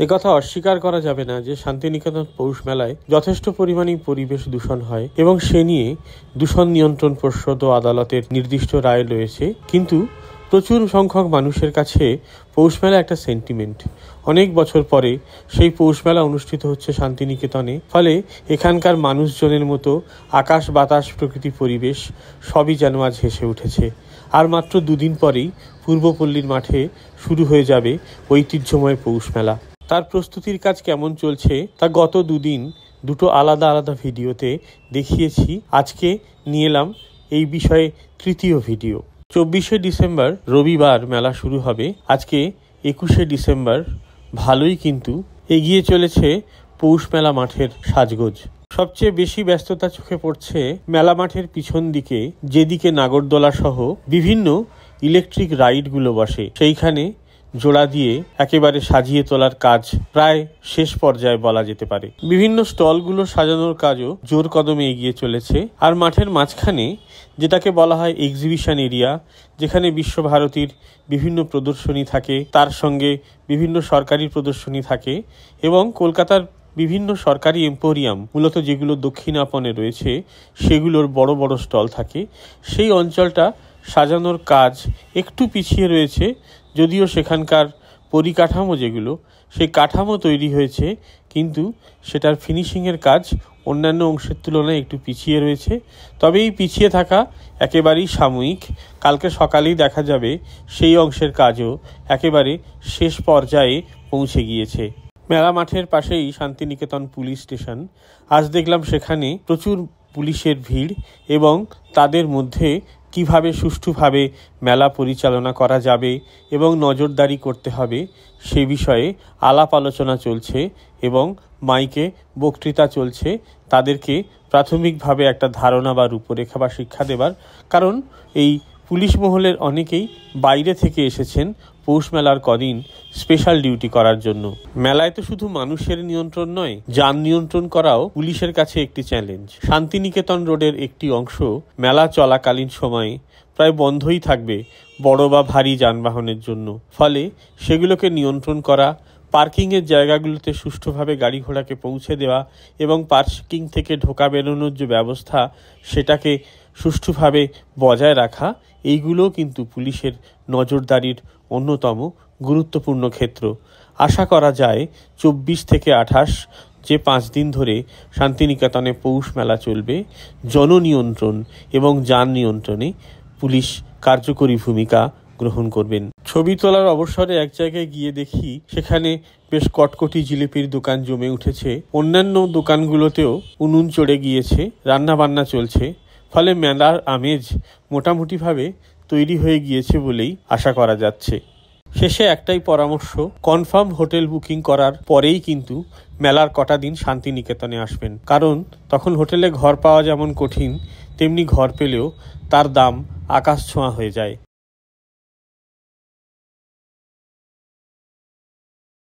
একথা অস্বীকার করা যাবে না যে শান্তিনিকেতন পৌষ মেলায় যথেষ্ট পরিমাণে পরিবেশ দূষণ হয় এবং সে নিয়ে দূষণ নিয়ন্ত্রণ পর্ষদ ও আদালতের নির্দিষ্ট রায় রয়েছে। কিন্তু প্রচুর সংখ্যক মানুষের কাছে পৌষ মেলা একটা সেন্টিমেন্ট। অনেক বছর পরে সেই পৌষ মেলা অনুষ্ঠিত হচ্ছে শান্তিনিকেতনে, ফলে এখানকার মানুষজনের মতো আকাশ বাতাস প্রকৃতি পরিবেশ সবই যেন আজ হেসে উঠেছে। আর মাত্র দুদিন পরেই পূর্বপল্লীর মাঠে শুরু হয়ে যাবে ঐতিহ্যময় পৌষ মেলা। তার প্রস্তুতির কাজ কেমন চলছে তা গত দুদিন দুটো আলাদা আলাদা ভিডিওতে দেখিয়েছি। আজকে নিয়ে এলাম এই বিষয়ে তৃতীয় ভিডিও। 24শে ডিসেম্বর রবিবার মেলা শুরু হবে। আজকে 21শে ডিসেম্বর। ভালোই কিন্তু এগিয়ে চলেছে পৌষ মেলা মাঠের সাজগোজ। সবচেয়ে বেশি ব্যস্ততা চোখে পড়ছে মেলা মাঠের পিছন দিকে, যেদিকে নাগরদোলা সহ বিভিন্ন ইলেকট্রিক রাইডগুলো বসে। সেইখানে জোড়া দিয়ে একেবারে সাজিয়ে তোলার কাজ প্রায় শেষ পর্যায়ে বলা যেতে পারে। বিভিন্ন স্টলগুলো সাজানোর কাজও জোর কদমে এগিয়ে চলেছে। আর মাঠের মাঝখানে যেটাকে বলা হয় এক্সিবিশন এরিয়া, যেখানে বিশ্বভারতীর বিভিন্ন প্রদর্শনী থাকে, তার সঙ্গে বিভিন্ন সরকারি প্রদর্শনী থাকে এবং কলকাতার বিভিন্ন সরকারি এম্পোরিয়াম, মূলত যেগুলো দক্ষিণাপনে রয়েছে, সেগুলোর বড় বড় স্টল থাকে। সেই অঞ্চলটা সাজানোর কাজ একটু পিছিয়ে রয়েছে, যদিও সেখানকার পরিকাঠামো যেগুলো, সেই কাঠামো তৈরি হয়েছে, কিন্তু সেটার ফিনিশিংয়ের কাজ অন্যান্য অংশের তুলনায় একটু পিছিয়ে রয়েছে। তবে এই পিছিয়ে থাকা একেবারেই সাময়িক। কালকে সকালেই দেখা যাবে সেই অংশের কাজও একেবারে শেষ পর্যায়ে পৌঁছে গিয়েছে। মেলা মাঠের পাশেই শান্তিনিকেতন পুলিশ স্টেশন। আজ দেখলাম সেখানে প্রচুর পুলিশের ভিড় এবং তাদের মধ্যে কিভাবে সুষ্ঠুভাবে মেলা পরিচালনা করা যাবে এবং নজরদারি করতে হবে সে বিষয়ে আলাপ আলোচনা চলছে এবং মাইকে বক্তৃতা চলছে তাদেরকে প্রাথমিকভাবে একটা ধারণা বা রূপরেখা বা শিক্ষা দেবার। কারণ এই পুলিশ মহলের অনেকেই বাইরে থেকে এসেছেন পৌষ মেলার কদিন স্পেশাল ডিউটি করার জন্য। মেলায় তো শুধু মানুষের নিয়ন্ত্রণ নয়, যান নিয়ন্ত্রণ করাও পুলিশের কাছে একটি চ্যালেঞ্জ। শান্তিনিকেতন রোডের একটি অংশ মেলা চলাকালীন সময়ে প্রায় বন্ধই থাকবে বড় বা ভারী যানবাহনের জন্য। ফলে সেগুলোকে নিয়ন্ত্রণ করা, পার্কিংয়ের জায়গাগুলোতে সুষ্ঠুভাবে গাড়ি ঘোড়াকে পৌঁছে দেওয়া এবং পার্কিং থেকে ঢোকা বেরোনোর যে ব্যবস্থা সেটাকে সুষ্ঠুভাবে বজায় রাখা, এইগুলোও কিন্তু পুলিশের নজরদারির অন্যতম গুরুত্বপূর্ণ ক্ষেত্র। আশা করা যায় 24 থেকে 28 যে 5 দিন ধরে শান্তিনিকেতনে পৌষ মেলা চলবে, জননিয়ন্ত্রণ এবং যান নিয়ন্ত্রণে পুলিশ কার্যকরী ভূমিকা গ্রহণ করবেন। ছবি তোলার অবসরে এক জায়গায় গিয়ে দেখি সেখানে বেশ কটকটি জিলিপির দোকান জমে উঠেছে। অন্যান্য দোকানগুলোতেও উনুন চড়ে গিয়েছে, রান্না বান্না চলছে। ফলে মেলার আমেজ মোটামুটিভাবে তৈরি হয়ে গিয়েছে বলেই আশা করা যাচ্ছে। শেষে একটাই পরামর্শ, কনফার্ম হোটেল বুকিং করার পরেই কিন্তু মেলার কটা দিন শান্তিনিকেতনে আসবেন। কারণ তখন হোটেলে ঘর পাওয়া যেমন কঠিন, তেমনি ঘর পেলেও তার দাম আকাশ ছোঁয়া হয়ে যায়।